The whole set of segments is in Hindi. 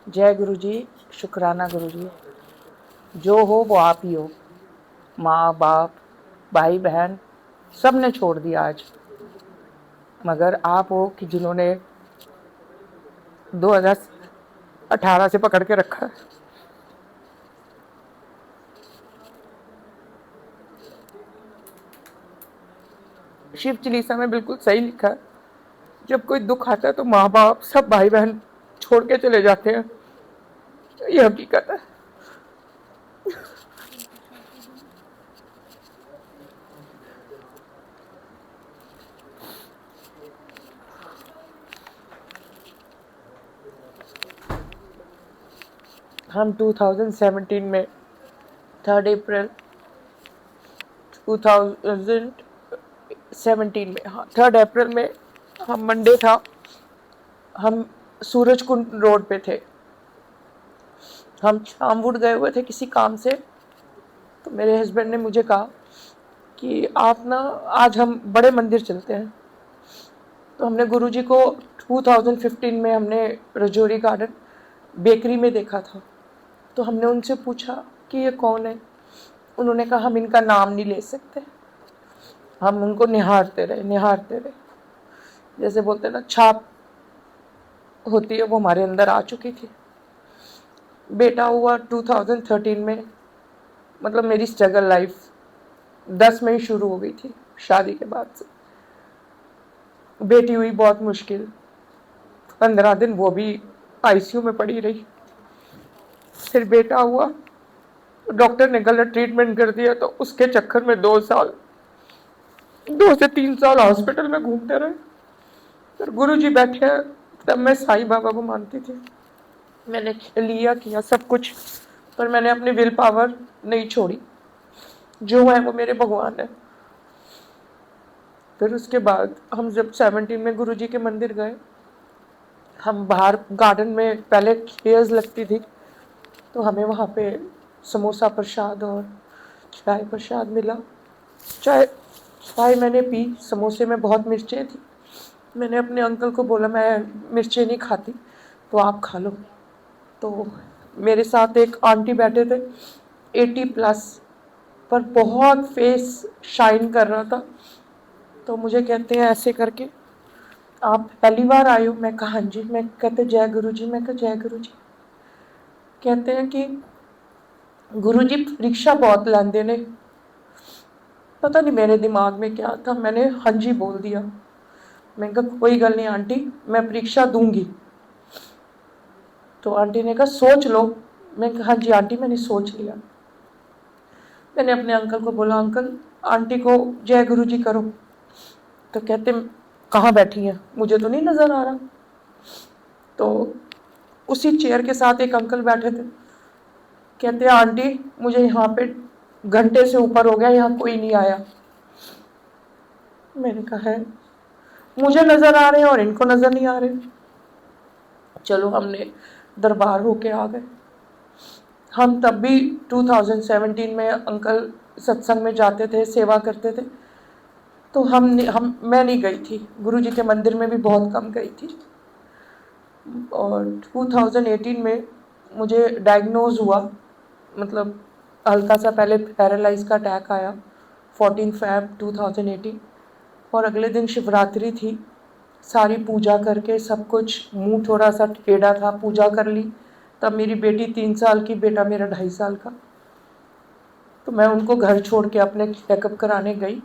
जय गुरु जी, शुक्राना गुरु जी। जो हो वो आप ही हो। माँ बाप, भाई बहन सब ने छोड़ दिया आज, मगर आप हो कि जिन्होंने 2018 से पकड़ के रखा है। शिव चालीसा में बिल्कुल सही लिखा है, जब कोई दुख आता है तो माँ बाप सब भाई बहन छोड़ के चले जाते हैं। ये हकीकत है। हम 2017 में 3 अप्रैल 2017 में, हाँ 3 अप्रैल में, हम मंडे था, हम सूरज कुंड रोड पे थे। हम शामवुड गए हुए थे किसी काम से। तो मेरे हस्बैंड ने मुझे कहा कि आप ना, आज हम बड़े मंदिर चलते हैं। तो हमने गुरुजी को 2015 में हमने रजौरी गार्डन बेकरी में देखा था। तो हमने उनसे पूछा कि ये कौन है। उन्होंने कहा हम इनका नाम नहीं ले सकते। हम उनको निहारते रहे। जैसे बोलते हैं ना, छाप होती है, वो हमारे अंदर आ चुकी थी। बेटा हुआ 2013 में। मतलब मेरी स्ट्रगल लाइफ 10 में ही शुरू हो गई थी शादी के बाद से। बेटी हुई बहुत मुश्किल, 15 दिन वो भी आईसीयू में पड़ी रही। फिर बेटा हुआ, डॉक्टर ने गलत ट्रीटमेंट कर दिया, तो उसके चक्कर में 2 से 3 साल हॉस्पिटल में घूमते रहे। फिर गुरु जी बैठे, तब मैं साईं बाबा को मानती थी। मैंने लिया किया सब कुछ, पर मैंने अपनी विल पावर नहीं छोड़ी। जो है वो मेरे भगवान है। फिर उसके बाद हम जब 17 में गुरु जी के मंदिर गए, हम बाहर गार्डन में पहले चेयर्स लगती थी, तो हमें वहाँ पे समोसा प्रसाद और चाय प्रसाद मिला। चाय मैंने पी, समोसे में बहुत मिर्चें थी। मैंने अपने अंकल को बोला मैं मिर्चें नहीं खाती, तो आप खा लो। तो मेरे साथ एक आंटी बैठे थे, 80+, पर बहुत फेस शाइन कर रहा था। तो मुझे कहते हैं ऐसे करके, आप पहली बार आए हो? मैं कहा हाँ जी। मैं कहते जय गुरु जी। मैं कहा जय गुरु जी। कहते हैं कि गुरु जी परीक्षा बहुत लांदे ने। पता नहीं मेरे दिमाग में क्या था, मैंने हाँ जी बोल दिया। मैं कहा कोई गल नहीं आंटी, मैं परीक्षा दूंगी। तो आंटी ने कहा सोच लो। मैं कहा हाँ जी आंटी, मैंने सोच लिया। मैंने अपने अंकल को बोला अंकल, आंटी को जय गुरु जी करो। तो कहते कहाँ बैठी हैं, मुझे तो नहीं नजर आ रहा। तो उसी चेयर के साथ एक अंकल बैठे थे। कहते आंटी मुझे यहाँ पे घंटे से ऊपर हो गया, यहाँ कोई नहीं आया। मैंने कहा है, मुझे नजर आ रहे हैं और इनको नजर नहीं आ रहे। चलो हमने दरबार होके आ गए। हम तब भी 2017 में अंकल सत्संग में जाते थे, सेवा करते थे। तो मैं नहीं गई थी, गुरु जी के मंदिर में भी बहुत कम गई थी। और 2018 में मुझे डायग्नोज हुआ, मतलब हल्का सा पहले पैरालाइज का अटैक आया 14 Feb 2018। और अगले दिन शिवरात्रि थी। सारी पूजा करके सब कुछ, मुंह थोड़ा सा टेढ़ा था, पूजा कर ली। तब मेरी बेटी 3 साल की, बेटा मेरा 2.5 साल का। तो मैं उनको घर छोड़ के अपने चेकअप कराने गई।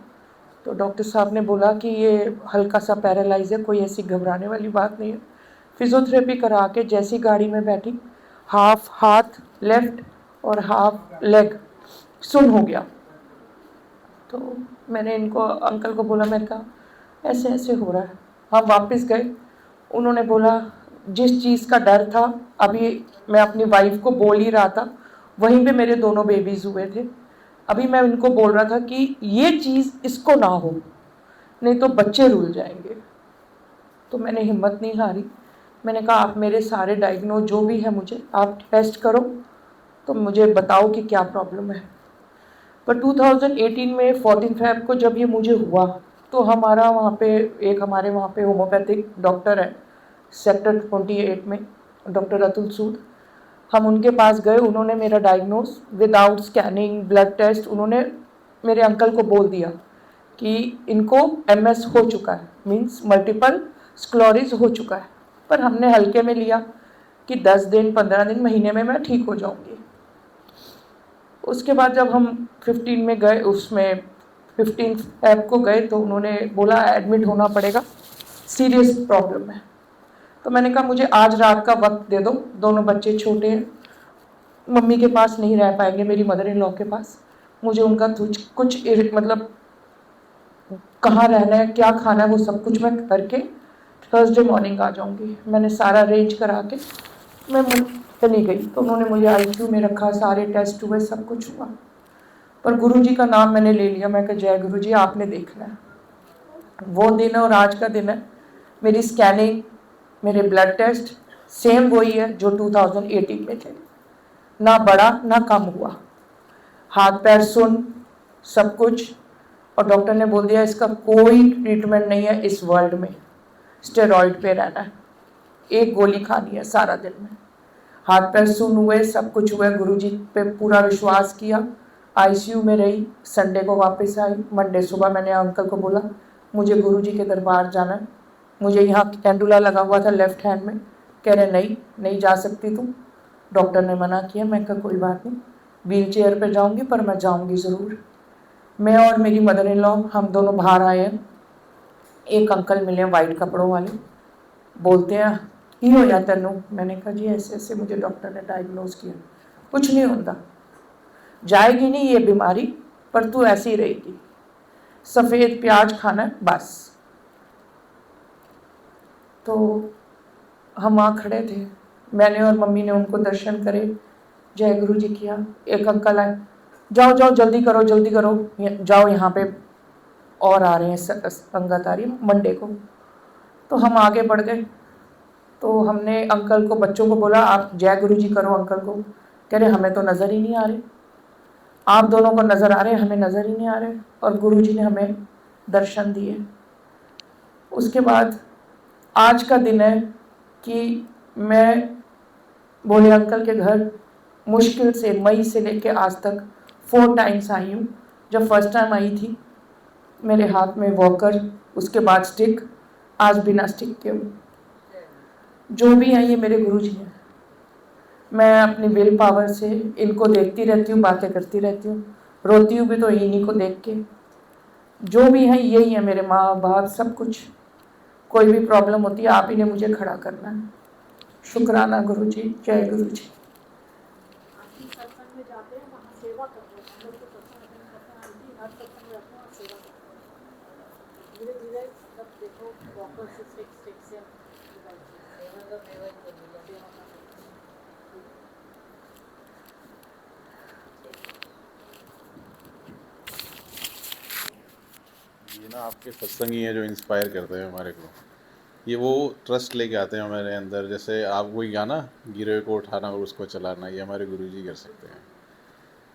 तो डॉक्टर साहब ने बोला कि ये हल्का सा पैरालाइज है, कोई ऐसी घबराने वाली बात नहीं है। फिजियोथेरेपी करा के जैसी गाड़ी में बैठी, हाफ हाथ लेफ्ट और हाफ लेग सुन हो गया। तो मैंने इनको अंकल को बोला, मैंने कहा ऐसे ऐसे हो रहा है। हम वापस गए। उन्होंने बोला जिस चीज़ का डर था, अभी मैं अपनी वाइफ को बोल ही रहा था, वहीं पे मेरे दोनों बेबीज हुए थे। अभी मैं उनको बोल रहा था कि ये चीज़ इसको ना हो, नहीं तो बच्चे रुल जाएंगे। तो मैंने हिम्मत नहीं हारी। मैंने कहा आप मेरे सारे डायग्नोज जो भी है, मुझे आप टेस्ट करो, तो मुझे बताओ कि क्या प्रॉब्लम है। पर 2018 में 14 Feb को जब ये मुझे हुआ, तो हमारे वहाँ पे होम्योपैथिक डॉक्टर है सेक्टर 28 में, डॉक्टर अतुल सूद, हम उनके पास गए। उन्होंने मेरा diagnose without scanning blood test उन्होंने मेरे अंकल को बोल दिया कि इनको MS हो चुका है, मीन्स मल्टीपल स्क्लोरिस हो चुका है। पर हमने हल्के में लिया कि 10 दिन 15 दिन महीने में मैं ठीक हो जाऊंगी। उसके बाद जब हम 15 में गए, उसमें 15 Feb को गए तो उन्होंने बोला एडमिट होना पड़ेगा, सीरियस प्रॉब्लम है। तो मैंने कहा मुझे आज रात का वक्त दे दो, दोनों बच्चे छोटे हैं, मम्मी के पास नहीं रह पाएंगे, मेरी मदर इन लॉ के पास। मुझे उनका कुछ मतलब कहाँ रहना है, क्या खाना है, वो सब कुछ मैं करके थर्सडे मॉर्निंग आ जाऊंगी। मैंने सारा अरेंज करा के मैं चली गई। तो उन्होंने मुझे ICU में रखा, सारे टेस्ट हुए, सब कुछ हुआ। पर गुरुजी का नाम मैंने ले लिया। मैं कहा जय गुरुजी, आपने देखना है। वो दिन और आज का दिन है, मेरी स्कैनिंग, मेरे ब्लड टेस्ट सेम वही है जो 2018 में थे, ना बढ़ा ना कम हुआ। हाथ पैर सुन, सब कुछ। और डॉक्टर ने बोल दिया इसका कोई ट्रीटमेंट नहीं है इस वर्ल्ड में, स्टेरॉइड पे रहना है, एक गोली खानी है सारा दिन में। हाथ पैर सुन हुए, सब कुछ हुए। गुरुजी पे पूरा विश्वास किया। ICU में रही, संडे को वापस आई। मंडे सुबह मैंने अंकल को बोला मुझे गुरुजी के दरबार जाना है, मुझे यहाँ कैंडुला लगा हुआ था लेफ्ट हैंड में। कह रहे नहीं जा सकती तुम, डॉक्टर ने मना किया। मैं कहा कोई बात नहीं, व्हील चेयर पर जाऊँगी पर मैं जाऊँगी ज़रूर। मैं और मेरी मदर इन लॉ हम दोनों बाहर आए हैं। एक अंकल मिले वाइट कपड़ों वाले, बोलते हैं की होया तेनू। मैंने कहा जी ऐसे ऐसे मुझे डॉक्टर ने डायग्नोज किया। कुछ नहीं होता, जाएगी नहीं ये बीमारी, पर तू ऐसी ही रहेगी, सफ़ेद प्याज खाना है बस। तो हम वहाँ खड़े थे, मैंने और मम्मी ने उनको दर्शन करे, जय गुरु जी किया। एक अंकल आए, जाओ जाओ जल्दी करो जल्दी करो, जाओ यहाँ पे और आ रहे हैं, संगत आ रही है मंडे को। तो हम आगे बढ़ गए। तो हमने अंकल को, बच्चों को बोला आप जय गुरु जी करो अंकल को। कह रहे हमें तो नज़र ही नहीं आ रहे, आप दोनों को नज़र आ रहे, हमें नज़र ही नहीं आ रहे। और गुरु जी ने हमें दर्शन दिए। उसके बाद आज का दिन है कि मैं भोले अंकल के घर मुश्किल से मई से लेके आज तक 4 टाइम्स आई हूँ। जब फर्स्ट टाइम आई थी मेरे हाथ में वॉकर, उसके बाद स्टिक, आज बिना स्टिक के हूँ। जो भी हैं ये मेरे गुरु जी हैं। मैं अपनी विल पावर से इनको देखती रहती हूँ, बातें करती रहती हूँ, रोती हूँ भी तो इन्हीं को देख के। जो भी हैं यही है मेरे माँ बाप सब कुछ। कोई भी प्रॉब्लम होती है आप ही ने मुझे खड़ा करना है। शुक्राना गुरु जी, जय गुरु जी। ये ना आपके सत्संगी हैं जो इंस्पायर करते हैं हमारे को, ये वो ट्रस्ट लेके आते हैं हमारे अंदर। जैसे आप वही गाना गिरे को उठाना और उसको चलाना, ये हमारे गुरुजी कर सकते हैं।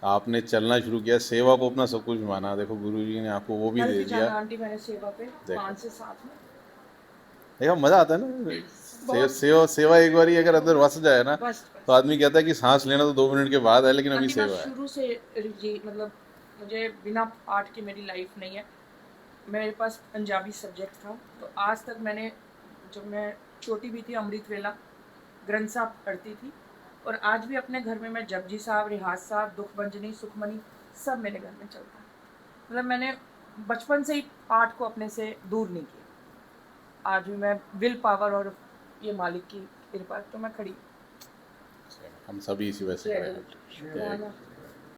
आपने चलना शुरू किया, सेवा को अपना सब कुछ माना, देखो गुरुजी ने आपको वो भी दे दिया। आंटी मैंने सेवा पे 5 से 7 में देखो मज़ा आता है ना, सेवा एक बार अगर अंदर बस जाए ना, तो आदमी कहता है कि सांस लेना तो 2 मिनट के बाद है, लेकिन अभी सेवा है। शुरू से जी, मतलब मुझे बिना पाठ की मेरी लाइफ नहीं है। मेरे पास पंजाबी सब्जेक्ट था, तो आज तक मैंने, जब मैं छोटी भी थी अमृत वेला ग्रंथ साहब पढ़ती थी, और आज भी अपने घर में मैं जपजी साहब, रिहाज साहब, दुखभंजनी, सुखमनी सब मेरे घर में चलता है। मतलब मैंने बचपन से ही पाठ को अपने से दूर नहीं किया। आज भी मैं विल पावर और ये मालिक की कृपा तो मैं खड़ी। हम सभी इसी वजह से खड़े हैं।